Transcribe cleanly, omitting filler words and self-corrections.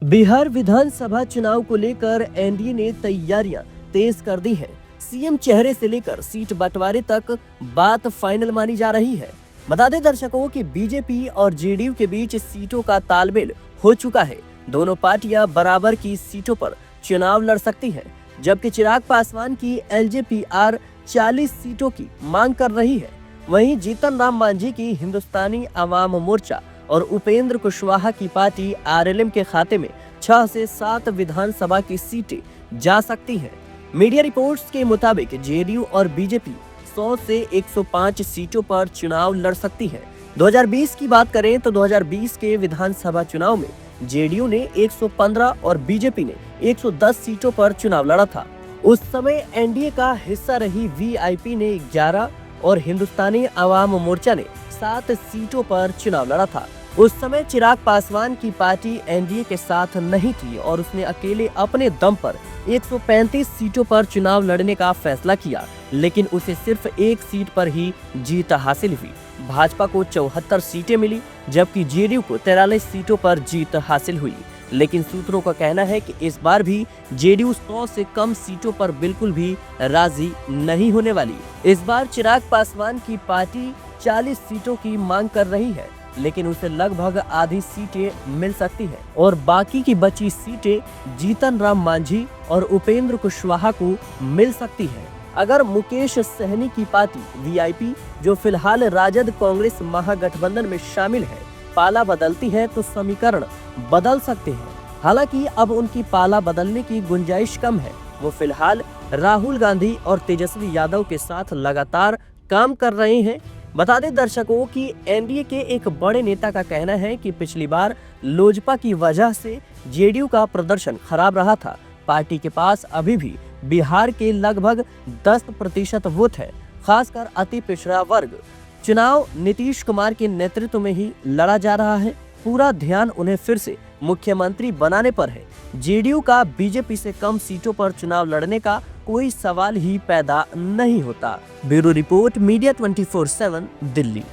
बिहार विधानसभा चुनाव को लेकर एनडीए ने तैयारियां तेज कर दी हैं। सीएम चेहरे से लेकर सीट बंटवारे तक बात फाइनल मानी जा रही है। बता दें दर्शकों कि बीजेपी और जेडीयू के बीच सीटों का तालमेल हो चुका है। दोनों पार्टियां बराबर की सीटों पर चुनाव लड़ सकती हैं, जबकि चिराग पासवान की एलजेपीआर 40 सीटों की मांग कर रही है। वहीं जीतन राम मांझी की हिंदुस्तानी अवाम मोर्चा और उपेंद्र कुशवाहा की पार्टी आरएलएम के खाते में 6 से 7 विधानसभा की सीटें जा सकती हैं। मीडिया रिपोर्ट्स के मुताबिक जेडीयू और बीजेपी 100 से 105 सीटों पर चुनाव लड़ सकती है। 2020 की बात करें तो 2020 के विधानसभा चुनाव में जेडीयू ने 115 और बीजेपी ने 110 सीटों पर चुनाव लड़ा था। उस समय एनडीए का हिस्सा रही वीआईपी ने 11 और हिंदुस्तानी अवाम मोर्चा ने 7 सीटों पर चुनाव लड़ा था। उस समय चिराग पासवान की पार्टी एनडीए के साथ नहीं थी और उसने अकेले अपने दम पर 135 सीटों पर चुनाव लड़ने का फैसला किया, लेकिन उसे सिर्फ एक सीट पर ही जीत हासिल हुई। भाजपा को 74 सीटें मिली, जबकि जेडीयू को 43 सीटों पर जीत हासिल हुई। लेकिन सूत्रों का कहना है कि इस बार भी जेडीयू 100 से कम सीटों पर बिल्कुल भी राजी नहीं होने वाली। इस बार चिराग पासवान की पार्टी 40 सीटों की मांग कर रही है, लेकिन उसे लगभग आधी सीटें मिल सकती हैं और बाकी की बची सीटें जीतन राम मांझी और उपेंद्र कुशवाहा को मिल सकती हैं। अगर मुकेश सहनी की पार्टी वीआईपी, जो फिलहाल राजद कांग्रेस महागठबंधन में शामिल है, पाला बदलती है तो समीकरण बदल सकते हैं। हालांकि अब उनकी पाला बदलने की गुंजाइश कम है। वो फिलहाल राहुल गांधी और तेजस्वी यादव के साथ लगातार काम कर रहे हैं। बता दें दर्शकों कि एनडीए के एक बड़े नेता का कहना है कि पिछली बार लोजपा की वजह से जेडीयू का प्रदर्शन खराब रहा था। पार्टी के पास अभी भी बिहार के लगभग 10% वोट है, खासकर अति पिछड़ा वर्ग। चुनाव नीतीश कुमार के नेतृत्व में ही लड़ा जा रहा है। पूरा ध्यान उन्हें फिर से मुख्यमंत्री बनाने पर है। जेडीयू का बीजेपी से कम सीटों पर चुनाव लड़ने का कोई सवाल ही पैदा नहीं होता। Bureau report, media 24/7, Delhi.